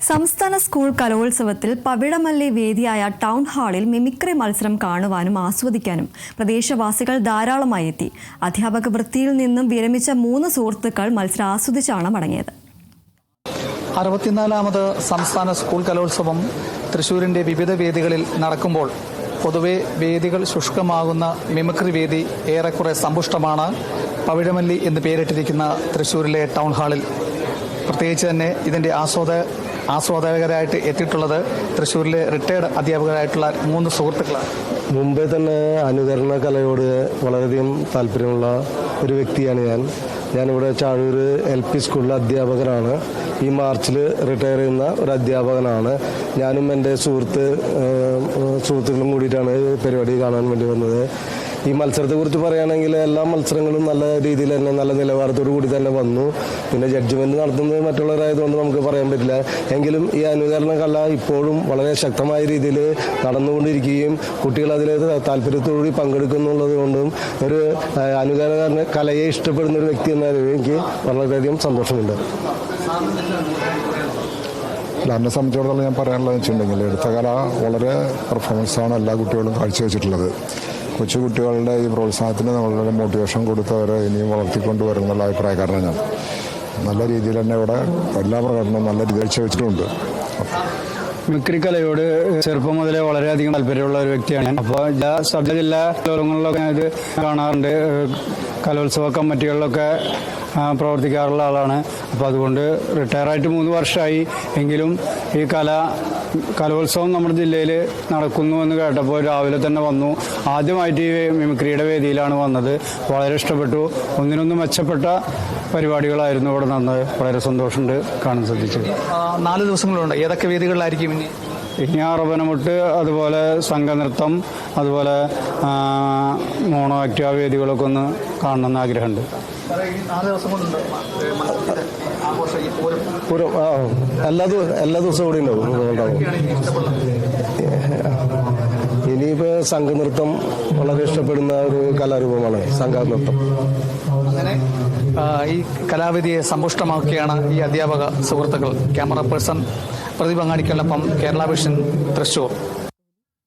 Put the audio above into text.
സംസ്ഥാന സ്കൂൾ കലോത്സവത്തിൽ പവിഴമല്ലി വേദിയായ ടൗൺ ഹാളിൽ മിമിക്രി മത്സരം കാണുവാനും ആസ്വദിക്കാനും പ്രദേശവാസികൾ ധാരാളമായി എത്തി. അധ്യാപക വൃത്തിയിൽ നിന്നും വിരമിച്ച 3 സുഹൃത്തുക്കൾ മത്സരം ആസ്വദിച്ചാണ് മടങ്ങിയത്. 64ാമത് സംസ്ഥാന സ്കൂൾ കലോത്സവം തൃശ്ശൂരിൻ്റെ വിവിധ വേദികളിൽ നടക്കുമ്പോൾ പൊതുവെ വേദികൾ ശുഷ്കമാകുന്ന മിമിക്രി വേദി ഏറെക്കുറെ സമ്പുഷ്ടമാണ്. പവിഴമല്ലി എന്ന് പേരിട്ടിരിക്കുന്ന തൃശ്ശൂരിലെ ടൗൺ ഹാളിൽ പ്രത്യേകിച്ച് തന്നെ ഇതിൻ്റെ ആസ്വാദകരായിട്ട് എത്തിയിട്ടുള്ളത് തൃശ്ശൂരിലെ റിട്ടയർഡ് അധ്യാപകരായിട്ടുള്ള 3 സുഹൃത്തുക്കളാണ്. മുമ്പേ തന്നെ അനുകരണ കലയോട് വളരെയധികം താല്പര്യമുള്ള ഒരു വ്യക്തിയാണ് ഞാനിവിടെ ചാഴൂർ LP സ്കൂളിലെ അധ്യാപകനാണ്. ഈ മാർച്ചിൽ റിട്ടയർ ചെയ്യുന്ന ഒരു അധ്യാപകനാണ്. ഞാനും എൻ്റെ സുഹൃത്തുക്കളും കൂടിയിട്ടാണ് പരിപാടി കാണാൻ വേണ്ടി വന്നത്. ഈ മത്സരത്തെക്കുറിച്ച് പറയുകയാണെങ്കിൽ എല്ലാ മത്സരങ്ങളും നല്ല രീതിയിൽ തന്നെ നല്ല നിലവാരത്തോടു കൂടി തന്നെ വന്നു. പിന്നെ ജഡ്ജ്മെൻറ്റ് നടത്തുന്നത് മറ്റുള്ളവരായതുകൊണ്ട് നമുക്ക് പറയാൻ പറ്റില്ല. എങ്കിലും ഈ അനുകരണ കല ഇപ്പോഴും വളരെ ശക്തമായ രീതിയിൽ നടന്നുകൊണ്ടിരിക്കുകയും കുട്ടികൾ അതിൽ താല്പര്യത്തോടുകൂടി പങ്കെടുക്കുന്നുള്ളത് കൊണ്ടും ഒരു അനുകരണ കലയെ ഇഷ്ടപ്പെടുന്ന ഒരു വ്യക്തി എന്ന എനിക്ക് വളരെയധികം സന്തോഷമുണ്ട്. എന്നെ സംബന്ധിച്ചിടത്തോളം ഞാൻ പറയാനുള്ളതെന്ന് വെച്ചിട്ടുണ്ടെങ്കിൽ എടുത്ത കല വളരെ പെർഫോമൻസാണ് എല്ലാ കുട്ടികളും കാഴ്ചവെച്ചിട്ടുള്ളത്. കൊച്ചുകുട്ടികളുടെ ഈ പ്രോത്സാഹനത്തിന് നമ്മളുടെ മോട്ടിവേഷൻ കൊടുത്തവരെ ഇനിയും വളർത്തിക്കൊണ്ടുവരുന്നുള്ള അഭിപ്രായക്കാരനാണ് ഞാൻ. നല്ല രീതിയിൽ തന്നെ ഇവിടെ എല്ലാ പ്രകടനവും നല്ല രീതിയിൽ വെച്ചിട്ടുണ്ട്. മിമിക്രി കലയോട് ചെറുപ്പം മുതലേ വളരെയധികം താല്പര്യമുള്ള ഒരു വ്യക്തിയാണ് ഞാൻ. അപ്പോൾ ജില്ലാ ലോകങ്ങളിലൊക്കെ ഞാൻ ഇത് കാണാറുണ്ട്. കലോത്സവ കമ്മിറ്റികളിലൊക്കെ പ്രവർത്തിക്കാറുള്ള ആളാണ്. അപ്പോൾ അതുകൊണ്ട് റിട്ടയറായിട്ട് 3 വർഷമായി. എങ്കിലും ഈ കലോത്സവം നമ്മുടെ ജില്ലയിൽ നടക്കുന്നു എന്ന് കേട്ടപ്പോൾ രാവിലെ തന്നെ വന്നു. ആദ്യമായിട്ട് ഈ മിമിക്രിയുടെ വേദിയിലാണ് വന്നത്. വളരെ ഇഷ്ടപ്പെട്ടു. ഒന്നിനൊന്ന് മെച്ചപ്പെട്ട പരിപാടികളായിരുന്നു ഇവിടെ നടന്നത്. വളരെ സന്തോഷമുണ്ട് കാണാൻ സാധിച്ചത്. 4 ദിവസങ്ങളുണ്ട്. ഏതൊക്കെ വേദികളിലായിരിക്കും ഇനി അറബനമുട്ട്, അതുപോലെ സംഘനൃത്തം, അതുപോലെ മോണോ ആക്ട് വേദികളൊക്കെ ഒന്ന് കാണണമെന്ന് ആഗ്രഹമുണ്ട്. എല്ലാ ദിവസവും കൂടി ഉണ്ടാവും. ഇനിയിപ്പോൾ സംഘനൃത്തം വളരെ ഇഷ്ടപ്പെടുന്ന ഒരു കലാരൂപമാണ് സംഘനൃത്തം. അങ്ങനെ ഈ കലാവേദിയെ സമ്പുഷ്ടമാക്കിയാണ് ഈ അധ്യാപക സുഹൃത്തുക്കൾ. ക്യാമറ പേഴ്സൺ പ്രതിഭ അങ്ങാടിക്കൊപ്പം കേരള വിഷൻ, തൃശ്ശൂർ.